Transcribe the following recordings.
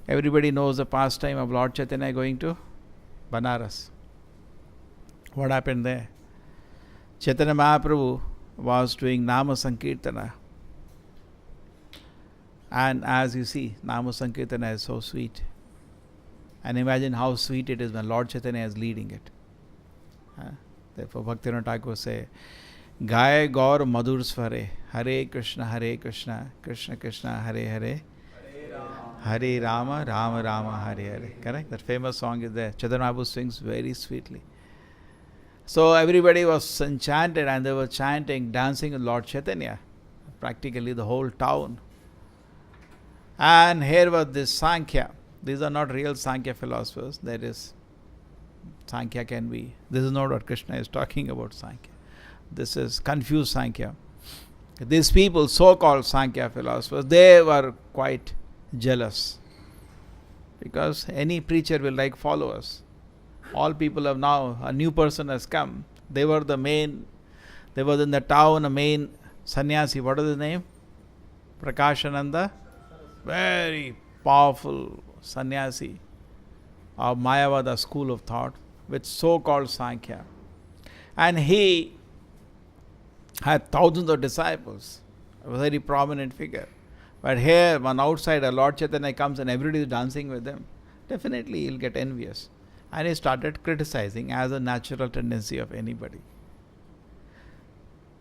Everybody knows the pastime of Lord Chaitanya going to Banaras. What happened there? Chaitanya Mahaprabhu was doing Nama Sankirtana. And as you see, Nama Sankirtana is so sweet. And imagine how sweet it is when Lord Chaitanya is leading it. Therefore, Bhaktivinoda Thakur say, Gaye Gaur Madhur Svare, Hare Krishna, Krishna Krishna, Hare Hare, Hare Rama, Rama Rama, Hare Hare. Correct? That famous song is there. Chaitanya Mahaprabhu sings very sweetly. So everybody was enchanted and they were chanting, dancing with Lord Chaitanya. Practically the whole town. And here was this Sankhya. These are not real Sankhya philosophers. There is Sankhya can be. This is not what Krishna is talking about, Sankhya. This is confused Sankhya. These people, so-called Sankhya philosophers, they were quite jealous. Because any preacher will like followers. All people have now, a new person has come. They were in the town, a main sannyasi. What is his name? Prakashananda. Very powerful sannyasi of Mayavada school of thought with so-called Sankhya. And he had thousands of disciples, a very prominent figure. But here, when outside a Lord Chaitanya comes and everybody is dancing with him, definitely he'll get envious. And he started criticizing as a natural tendency of anybody.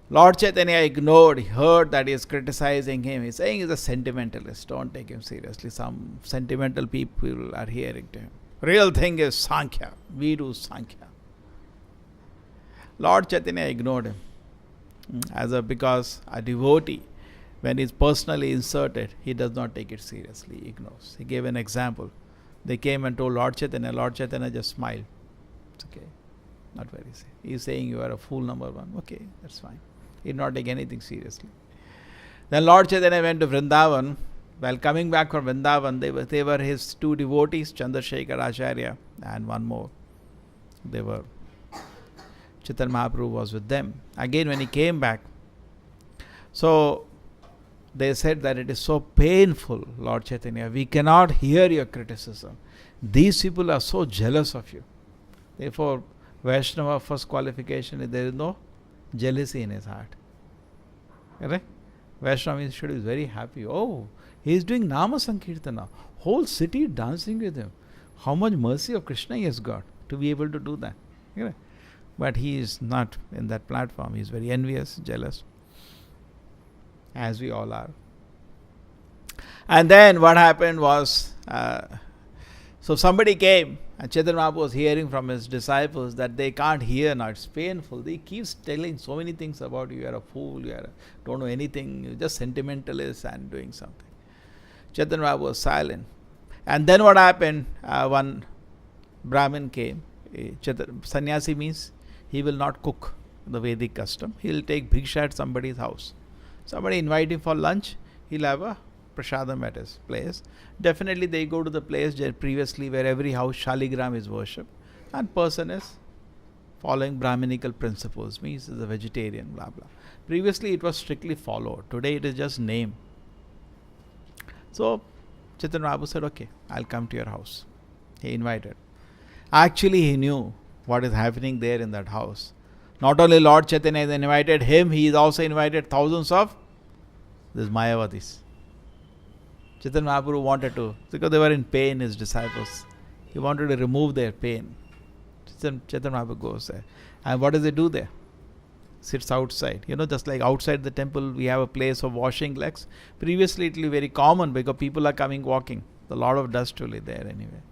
Lord Chaitanya ignored, he heard that he is criticizing him. He's saying he's a sentimentalist. Don't take him seriously. Some sentimental people are hearing to him. Real thing is Sankhya. We do Sankhya. Lord Chaitanya ignored him. Because a devotee, when he is personally inserted, he does not take it seriously. He ignores. He gave an example. They came and told Lord Chaitanya just smiled. It's okay. Not very serious. He's saying you are a fool number one. Okay, that's fine. He did not take anything seriously. Then Lord Chaitanya went to Vrindavan. While coming back from Vrindavan, they were his two devotees, Chandrasekhar Acharya and one more. Chaitanya Mahaprabhu was with them. Again, when he came back, so they said that it is so painful, Lord Chaitanya. We cannot hear your criticism. These people are so jealous of you. Therefore, Vaishnava first qualification is there is no jealousy in his heart. Correct? Vaishnava should be very happy. Oh, he is doing Nama Sankirtana. Whole city dancing with him. How much mercy of Krishna he has got to be able to do that. Correct? But he is not in that platform. He is very envious, jealous. As we all are. And then what happened was, so somebody came and Chaitanya Mahaprabhu was hearing from his disciples that they can't hear now. It's painful. They keep telling so many things about you. You are a fool. Don't know anything. You're just sentimentalist and doing something. Chaitanya Mahaprabhu was silent. And then what happened? One Brahmin came. Sannyasi means he will not cook the Vedic custom. He will take bhiksha at somebody's house. Somebody invite him for lunch, he'll have a prasadam at his place. Definitely they go to the place previously where every house Shaligram is worshipped and person is following Brahminical principles, means is a vegetarian, blah blah. Previously it was strictly followed. Today it is just name. So Chaitanya Mahaprabhu said, okay, I'll come to your house. He invited. Actually he knew what is happening there in that house. Not only Lord Chaitanya has invited him, he has also invited thousands of these Mayavadis. Chaitanya Mahaprabhu wanted to, because they were in pain, his disciples. He wanted to remove their pain. Chaitanya Mahaprabhu goes there. And what does he do there? Sits outside. Just like outside the temple, we have a place of washing legs. Previously, it will be very common because people are coming walking. A lot of dust will be there anyway.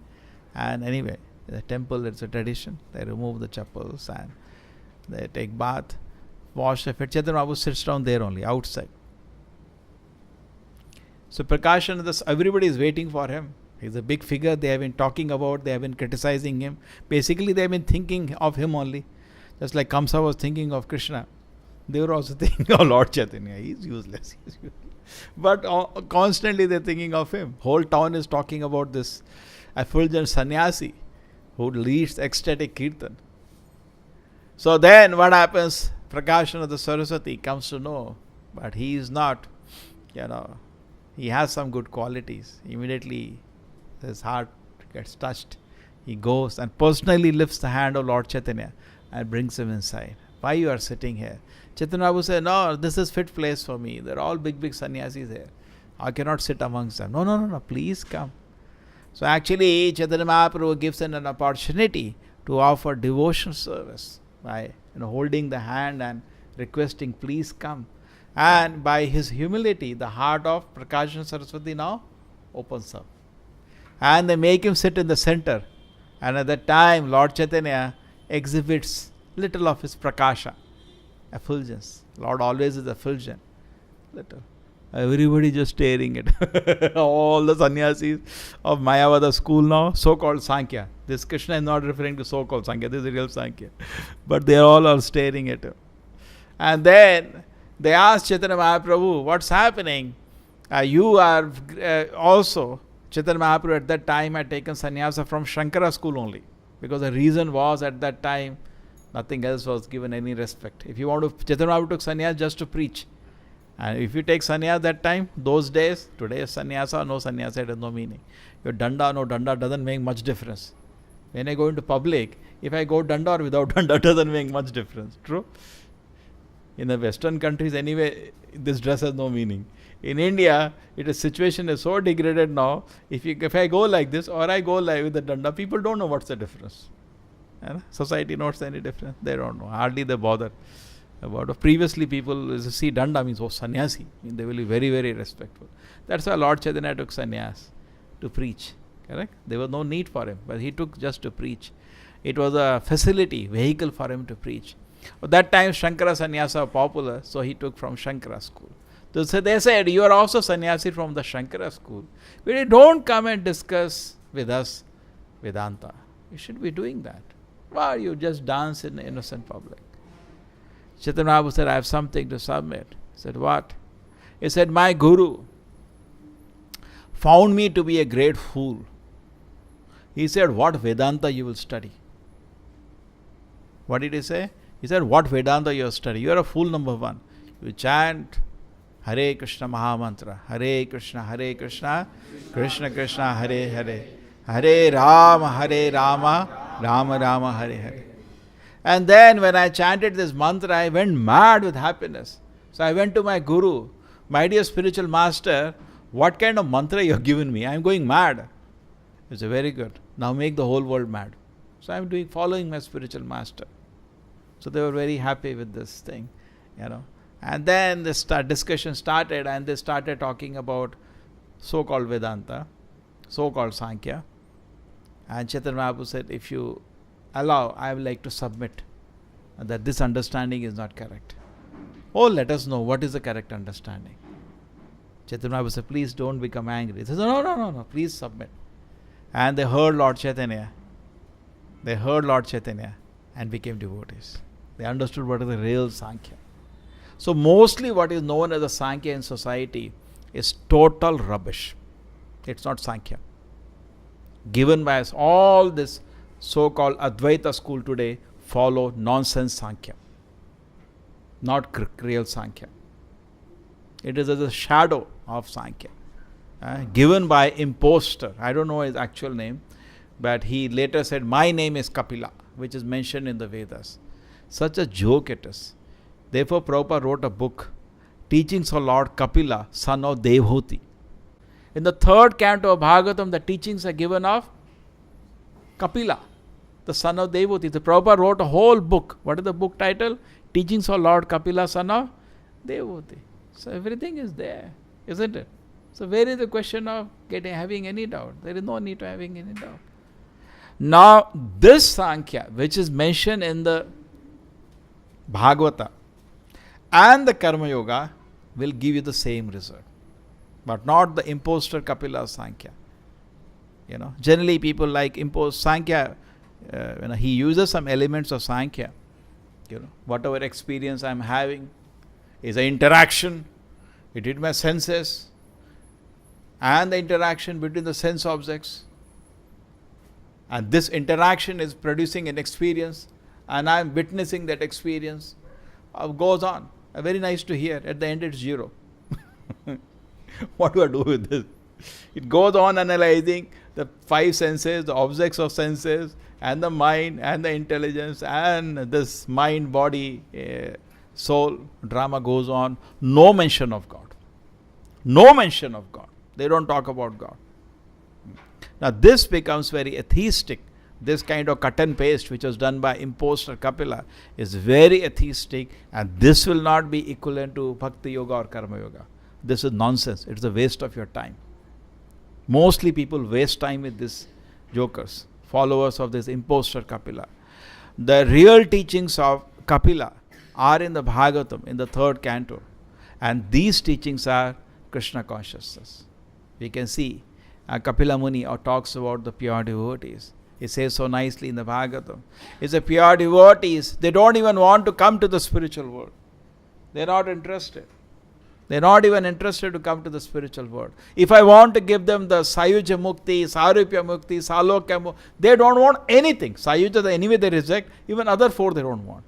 And anyway, the temple, it's a tradition. They remove the chappals and they take bath, wash their feet. Chaitanya Mahaprabhu sits down there only, outside. So Prakashananda, everybody is waiting for him. He's a big figure. They have been talking about, they have been criticizing him. Basically, they have been thinking of him only. Just like Kamsa was thinking of Krishna. They were also thinking of Lord Chaitanya. He's useless. But constantly they're thinking of him. Whole town is talking about this effulgent sannyasi who leads ecstatic kirtan. So then what happens? Prakashananda Saraswati comes to know, but he is not, he has some good qualities. Immediately His heart gets touched. He goes and personally lifts the hand of Lord Chaitanya and brings him inside. Why you are sitting here? Chaitanya Mahaprabhu said, no, this is fit place for me. There are all big sannyasis here. I cannot sit amongst them. No, please come. So actually, Chaitanya Mahaprabhu gives an opportunity to offer devotion service by holding the hand and requesting, please come. And by his humility, the heart of Prakashan Saraswati now opens up. And they make him sit in the center. And at that time, Lord Chaitanya exhibits little of his prakasha, effulgence. Lord always is effulgent. Little. Everybody just staring at all the sannyasis of Mayavada school now, so-called Sankhya. This Krishna is not referring to so-called Sankhya, this is real Sankhya. But they all are staring at him. And then they asked Chaitanya Mahaprabhu, what's happening? You are also, Chaitanya Mahaprabhu at that time had taken sannyasa from Shankara school only. Because the reason was at that time, nothing else was given any respect. If you want to, Chaitanya Mahaprabhu took sannyasa just to preach. And if you take sannyasa that time, those days, today sannyasa or no sannyasa, it has no meaning. Your danda, no danda doesn't make much difference. When I go into public, if I go danda or without danda doesn't make much difference. True? In the Western countries anyway, this dress has no meaning. In India, situation is so degraded now, if I go like this or I go like with the danda, people don't know what's the difference. Society knows any difference. They don't know. Hardly they bother. Previously people see danda means sannyasi. They will be very respectful. That's why Lord Chaitanya took sannyas to preach. Correct? There was no need for him, but he took just to preach. It was a facility, vehicle for him to preach. At that time Shankara sannyasa were popular, so he took from Shankara school. So they said, you are also sannyasi from the Shankara school. But you don't come and discuss with us Vedanta. You should be doing that. Why you just dance in the innocent public? Chaitanya Mahaprabhu said, I have something to submit. He said, what? He said, my guru found me to be a great fool. He said, what Vedanta you will study? What did he say? He said, what Vedanta you will study? You are a fool number one. You chant Hare Krishna Mahamantra. Hare Krishna, Krishna Krishna, Hare Hare. Hare Rama, Rama Rama, Hare Hare. And then when I chanted this mantra, I went mad with happiness. So I went to my guru, my dear spiritual master, what kind of mantra you have given me? I am going mad. He said, very good. Now make the whole world mad. So I am following my spiritual master. So they were very happy with this thing, And then this discussion started, and they started talking about so-called Vedanta, so-called Sankhya. And Chaitanya Mahaprabhu said, if you allow, I would like to submit that this understanding is not correct. Oh, let us know what is the correct understanding. Chaitanya Mahaprabhu said, please don't become angry. He said, no, please submit. And they heard Lord Chaitanya. And became devotees. They understood what is the real Sankhya. So mostly what is known as a Sankhya in society is total rubbish. It's not Sankhya. Given by us, all this so-called Advaita school today follow nonsense Sankhya. Not real Sankhya. It is as a shadow of Sankhya. Given by impostor. I don't know his actual name. But he later said, my name is Kapila, which is mentioned in the Vedas. Such a joke it is. Therefore, Prabhupada wrote a book, Teachings of Lord Kapila, son of Devhuti. In the third canto of Bhagavatam, the teachings are given of Kapila, the son of Devhuti. The Prabhupada wrote a whole book. What is the book title? Teachings of Lord Kapila, son of Devhuti. So everything is there, isn't it? So where is the question of having any doubt? There is no need to having any doubt. Now, this Sankhya, which is mentioned in the Bhagavata and the Karma Yoga, will give you the same result. But not the impostor Kapila Sankhya. Generally people like impose Sankhya. He uses some elements of Sankhya. Whatever experience I am having is an interaction between my senses and the interaction between the sense objects. And this interaction is producing an experience, and I am witnessing that experience. Goes on. Very nice to hear. At the end it's zero. What do I do with this? It goes on analyzing. The five senses, the objects of senses, and the mind, and the intelligence, and this mind, body, soul, drama goes on. No mention of God. No mention of God. They don't talk about God. Now this becomes very atheistic. This kind of cut and paste which was done by imposter Kapila is very atheistic, and this will not be equivalent to Bhakti Yoga or Karma Yoga. This is nonsense. It's a waste of your time. Mostly people waste time with these jokers, followers of this imposter Kapila. The real teachings of Kapila are in the Bhagavatam, in the 3rd canto, and these teachings are Krishna consciousness. We can see Kapila Muni talks about the pure devotees. He says so nicely in the Bhagavatam. It's the pure devotees. They don't even want to come to the spiritual world. They're not interested. They're not even interested to come to the spiritual world. If I want to give them the Sayuja Mukti, Sarupya Mukti, Salokya Mukti, they don't want anything. Sayuja, anyway they reject. Even other 4 they don't want.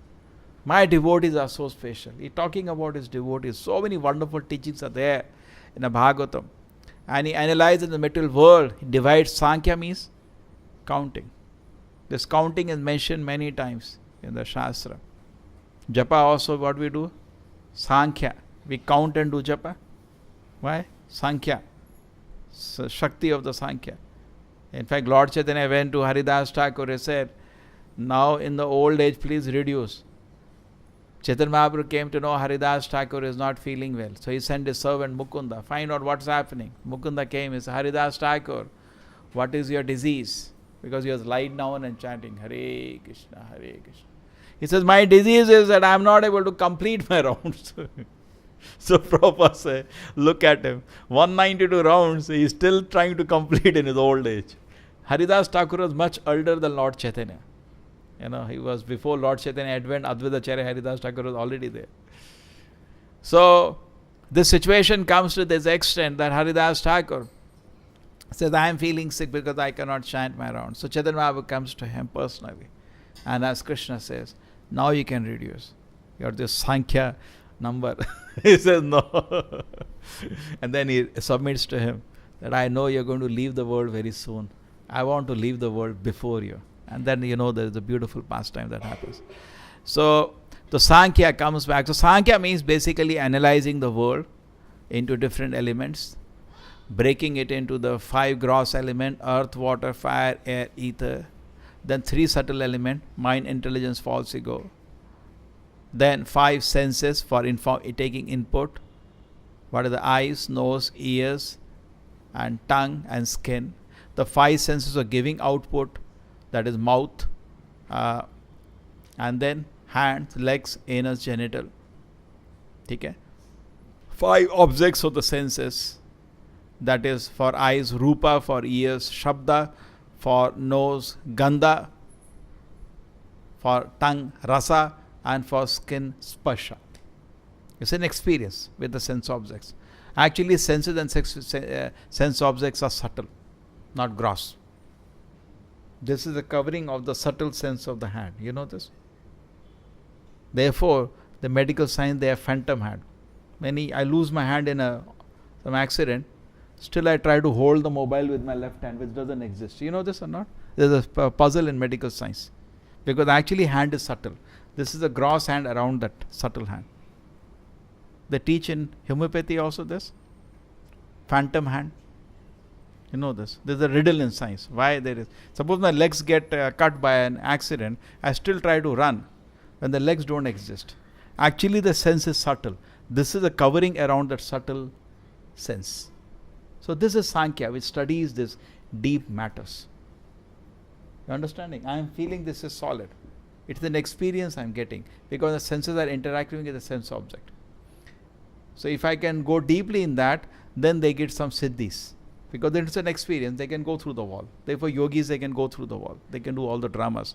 My devotees are so special. He's talking about his devotees. So many wonderful teachings are there in the Bhagavatam. And he analyzes the material world. He divides. Sankhya means counting. This counting is mentioned many times in the Shastra. Japa also, what we do? Sankhya. We count and do japa. Why? Sankhya. So Shakti of the Sankhya. In fact, Lord Chaitanya went to Haridas Thakur and said, now in the old age, please reduce. Chaitanya Mahaprabhu came to know Haridas Thakur is not feeling well. So he sent his servant Mukunda, find out what's happening. Mukunda came, he said, Haridas Thakur, what is your disease? Because he was lying down and chanting, Hare Krishna, Hare Krishna. He says, my disease is that I am not able to complete my rounds. So Prabhupada said, look at him. 192 rounds, he is still trying to complete in his old age. Haridas Thakur was much older than Lord Chaitanya. He was before Lord Chaitanya advent. Advaitacharya Haridas Thakur was already there. So this situation comes to this extent that Haridas Thakur says, I am feeling sick because I cannot chant my rounds. So Chaitanya Mahaprabhu comes to him personally. And as Krishna says, now you can reduce. Your this Sankhya number. He says, no. And then he submits to him that I know you're going to leave the world very soon. I want to leave the world before you. And then there is a beautiful pastime that happens. So the Sankhya comes back. So Sankhya means basically analyzing the world into different elements, breaking it into the 5 gross elements, earth, water, fire, air, ether. Then 3 subtle elements, mind, intelligence, false ego. Then 5 senses for taking input. What are the eyes, nose, ears, and tongue and skin. The 5 senses are giving output, that is mouth, and then hands, legs, anus, genital. Okay? 5 objects of the senses, that is for eyes, rupa, for ears, shabda, for nose, gandha, for tongue, rasa, and for skin, sparsha. It's an experience with the sense objects. Actually, senses and sense objects are subtle, not gross. This is the covering of the subtle sense of the hand. You know this? Therefore, the medical science, they have phantom hand. I lose my hand in some accident, still I try to hold the mobile with my left hand, which doesn't exist. You know this or not? There's a puzzle in medical science. Because actually hand is subtle. This is a gross hand around that subtle hand. They teach in homeopathy also this. Phantom hand. You know this. There's a riddle in science. Why there is. Suppose my legs get cut by an accident, I still try to run when the legs don't exist. Actually the sense is subtle. This is a covering around that subtle sense. So this is Sankhya, which studies this deep matters. You understanding? I am feeling this is solid. It's an experience I am getting because the senses are interacting with the sense object. So if I can go deeply in that, then they get some siddhis. Because it's an experience, they can go through the wall. Therefore yogis, they can go through the wall. They can do all the dramas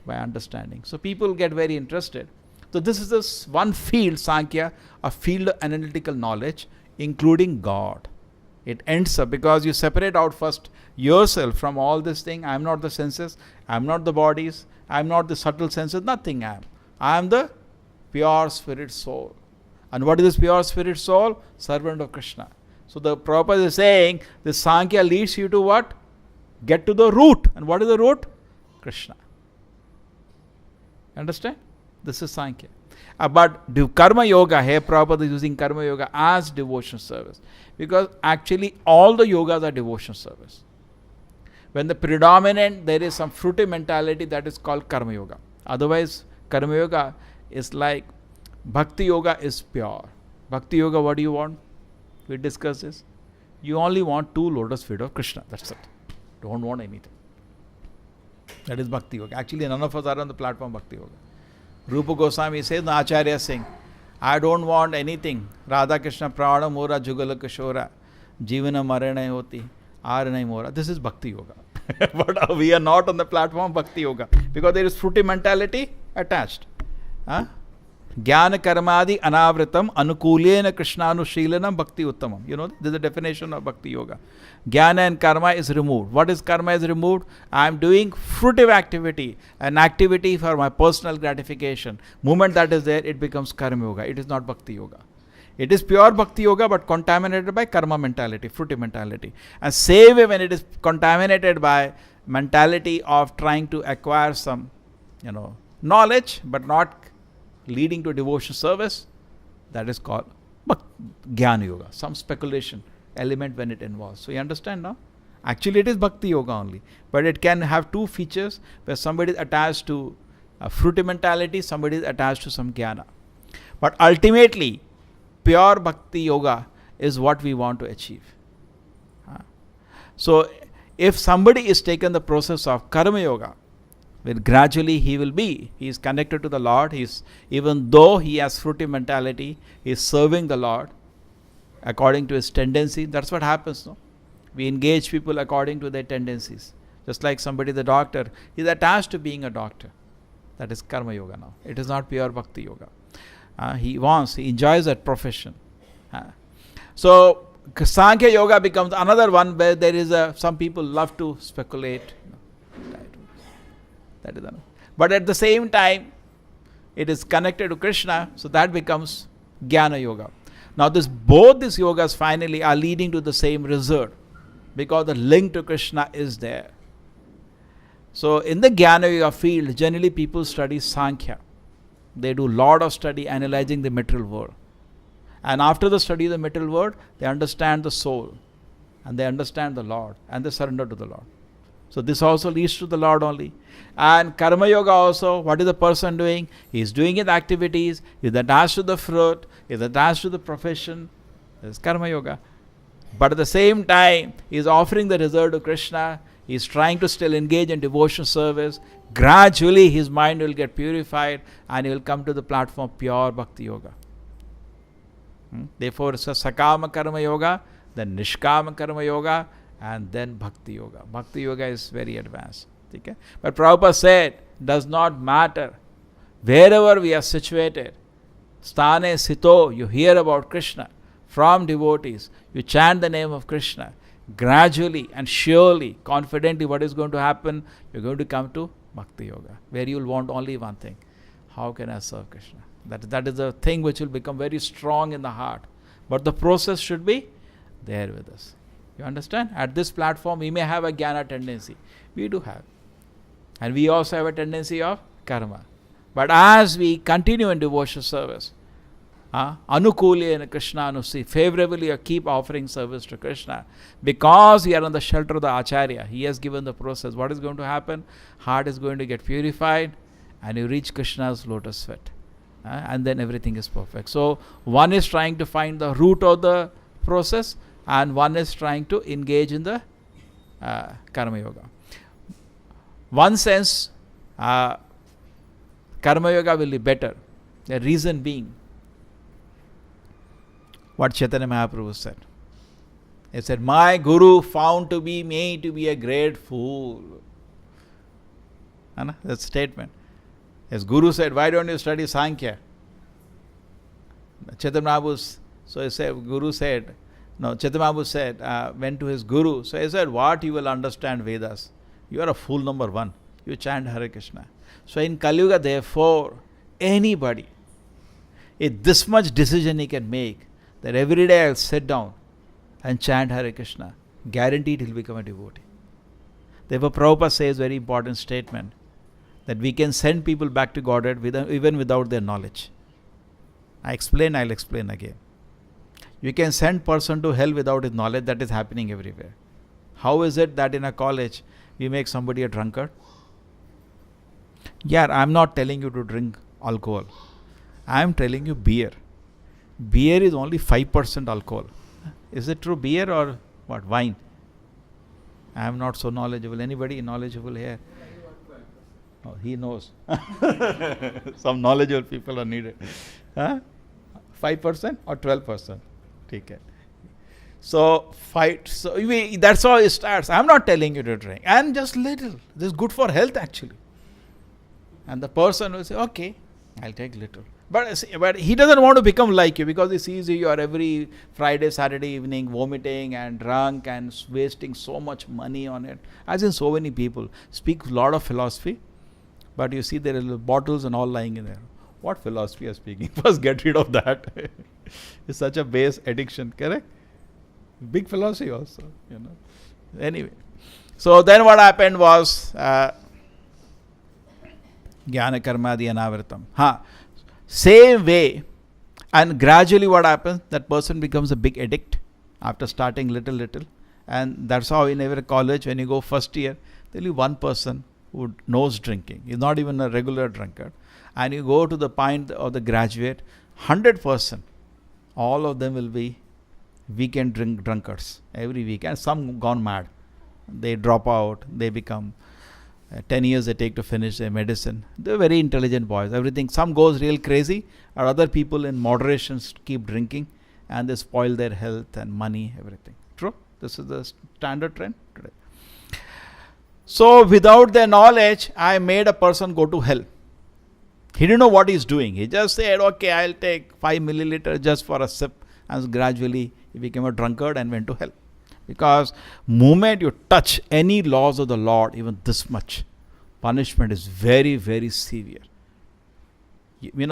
by understanding. So people get very interested. So this is this one field, Sankhya, a field of analytical knowledge, including God. It ends up because you separate out first yourself from all this thing. I am not the senses, I am not the bodies, I am not the subtle senses, nothing I am. I am the pure spirit soul. And what is this pure spirit soul? Servant of Krishna. So the Prabhupada is saying, this Sankhya leads you to what? Get to the root. And what is the root? Krishna. Understand? This is Sankhya. But Karma Yoga, here Prabhupada is using Karma Yoga as devotion service. Because actually all the yogas are devotion service. When the predominant, there is some fruity mentality, that is called Karma Yoga. Otherwise, Karma Yoga is like Bhakti Yoga is pure. Bhakti Yoga, what do you want? We discussed this. You only want 2 lotus feet of Krishna. That's it. Don't want anything. That is Bhakti Yoga. Actually, none of us are on the platform Bhakti Yoga. Rupa Goswami says, the Acharya Singh, I don't want anything. Radha Krishna Prana Mora Jugala Kishora Jivana Marana Hoti Aranai Mora. This is Bhakti Yoga. But we are not on the platform Bhakti Yoga because there is fruity mentality attached. Jnana Karmadi Anavritam Anukulena Krishnanushilanam Bhakti Uttamam. You know, this is the definition of Bhakti Yoga. Jnana and karma is removed. What is karma is removed? I am doing fruitive activity, an activity for my personal gratification. Moment that is there, it becomes karma yoga. It is not Bhakti Yoga. It is pure Bhakti Yoga but contaminated by karma mentality, fruity mentality. And same way when it is contaminated by mentality of trying to acquire some, knowledge but not leading to devotion service, that is called Jnana Yoga, some speculation element when it involves. So you understand now? Actually it is Bhakti Yoga only, but it can have 2 features where somebody is attached to a fruity mentality, somebody is attached to some Jnana. But ultimately, pure Bhakti Yoga is what we want to achieve. So if somebody is taken the process of Karma Yoga, well, gradually he is connected to the Lord. Even though he has fruity mentality, he is serving the Lord according to his tendency. That's what happens. No? We engage people according to their tendencies. Just like somebody, the doctor, he is attached to being a doctor. That is Karma Yoga now. It is not pure Bhakti Yoga. He enjoys that profession. So Sankhya Yoga becomes another one where there is some people love to speculate. That is another. But at the same time, it is connected to Krishna, so that becomes Jnana Yoga. Now both these yogas finally are leading to the same result because the link to Krishna is there. So in the Jnana Yoga field, generally people study Sankhya. They do a lot of study analyzing the material world. And after the study of the material world, they understand the soul. And they understand the Lord. And they surrender to the Lord. So this also leads to the Lord only. And Karma Yoga also, what is the person doing? He is doing his activities, he is attached to the fruit, he is attached to the profession. This is Karma Yoga. But at the same time, he is offering the result to Krishna. He is trying to still engage in devotion service. Gradually his mind will get purified and he will come to the platform of pure Bhakti Yoga. Therefore it's a Sakama Karma Yoga, then Nishkama Karma Yoga, and then Bhakti Yoga. Bhakti Yoga is very advanced. Okay? But Prabhupada said, does not matter. Wherever we are situated, Sthane Sito, you hear about Krishna from devotees, you chant the name of Krishna. Gradually and surely, confidently, what is going to happen? You're going to come to Bhakti Yoga, where you will want only one thing. How can I serve Krishna? That is the thing which will become very strong in the heart. But the process should be there with us. You understand? At this platform, we may have a Jnana tendency. We do have. And we also have a tendency of karma. But as we continue in devotion service, Anukuli and Krishna Anusi, favorably keep offering service to Krishna, because we are on the shelter of the Acharya, he has given the process. What is going to happen? Heart is going to get purified and you reach Krishna's lotus feet. And then everything is perfect. So one is trying to find the root of the process and one is trying to engage in the Karma Yoga. One sense, Karma Yoga will be better. The reason being, what Chaitanya Mahaprabhu said. He said, my Guru found me to be a great fool. That's a statement. His Guru said, why don't you study Sankhya? Chaitanya Mahaprabhu, so he said, Chaitanya Mahaprabhu said, went to his Guru. So he said, what you will understand Vedas? You are a fool number 1. You chant Hare Krishna. So in Kali Yuga, therefore, anybody, if this much decision he can make, that every day I'll sit down and chant Hare Krishna, guaranteed he'll become a devotee. Therefore, Prabhupada says very important statement that we can send people back to Godhead even without their knowledge. I'll explain again. You can send person to hell without his knowledge. That is happening everywhere. How is it that in a college we make somebody a drunkard? Yeah, I'm not telling you to drink alcohol. I'm telling you beer. Beer is only 5% alcohol. Is it true? Beer or what? Wine? I am not so knowledgeable. Anybody knowledgeable here? Oh, he knows. Some knowledgeable people are needed. 5% or 12%? Okay. So that's how it starts. I'm not telling you to drink. And just little. This is good for health actually. And the person will say, okay, I'll take little. But he doesn't want to become like you because he sees you are every Friday, Saturday evening vomiting and drunk and wasting so much money on it. As in so many people speak a lot of philosophy, but you see there are bottles and all lying in there. What philosophy are speaking? First get rid of that. It's such a base addiction, correct? Big philosophy also, Anyway. So then what happened was Jnana Karmadi Anavritam. Same way, and gradually what happens, that person becomes a big addict after starting little. And that's how in every college, when you go first year, there will be one person who knows drinking. He's not even a regular drunkard. And you go to the point of the graduate, 100%, all of them will be weekend drunkards every week. And some gone mad. They drop out, they become 10 years they take to finish their medicine. They're very intelligent boys. Everything. Some goes real crazy, or other people in moderation keep drinking and they spoil their health and money, everything. True? This is the standard trend today. So without their knowledge, I made a person go to hell. He didn't know what he's doing. He just said, okay, I'll take 5 milliliters just for a sip. And gradually he became a drunkard and went to hell. Because moment you touch any laws of the Lord, even this much, punishment is very, very severe.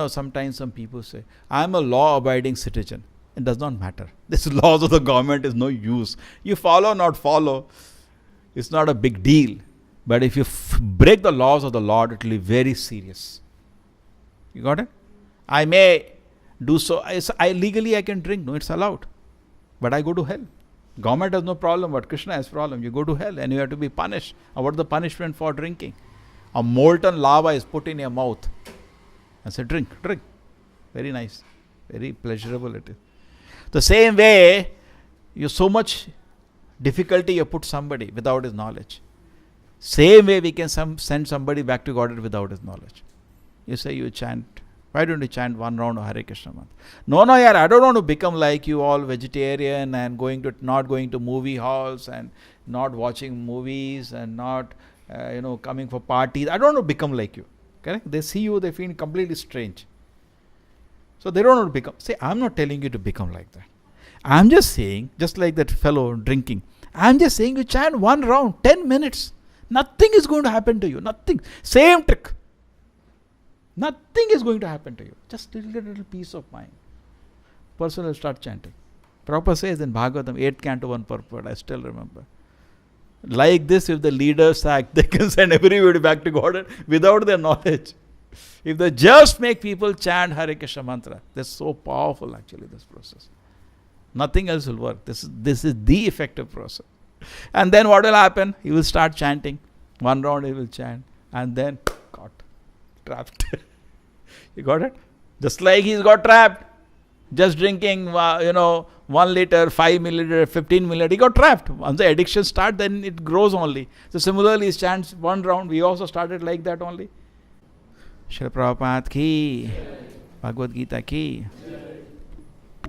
Sometimes some people say, I'm a law-abiding citizen. It does not matter. This laws of the government is no use. You follow, not follow, it's not a big deal. But if you break the laws of the Lord, it will be very serious. You got it? I may do so. Legally I can drink. No, it's allowed. But I go to hell. Government has no problem, but Krishna has problem. You go to hell and you have to be punished. What is the punishment for drinking? A molten lava is put in your mouth. I say, drink. Very nice. Very pleasurable it is. The same way, you so much difficulty you put somebody without his knowledge. Same way we can send somebody back to Godhead without his knowledge. You say you chant. Why don't you chant one round of Hare Krishna mantra? No, yaar, I don't want to become like you all vegetarian and not going to movie halls and not watching movies and not coming for parties. I don't want to become like you. Correct? They see you, they feel completely strange. So they don't want to become. Say, I'm not telling you to become like that. I'm just saying, just like that fellow drinking, I'm just saying you chant one round, 10 minutes. Nothing is going to happen to you. Nothing. Same trick. Nothing is going to happen to you. Just a little peace of mind. Person will start chanting. Prabhupada says in Bhagavatam, 8th canto 1 purport, I still remember. Like this, if the leaders act, they can send everybody back to God without their knowledge. If they just make people chant Hare Krishna mantra, that's so powerful actually, this process. Nothing else will work. This is the effective process. And then what will happen? He will start chanting. One round he will chant. And then, got trapped. You got it? Just like he's got trapped. Just drinking, 1 liter, 5 milliliter, 15 milliliter. He got trapped. Once the addiction starts, then it grows only. So similarly, he chants one round. We also started like that only. Srila Prabhupada ki, Bhagavad Gita ki.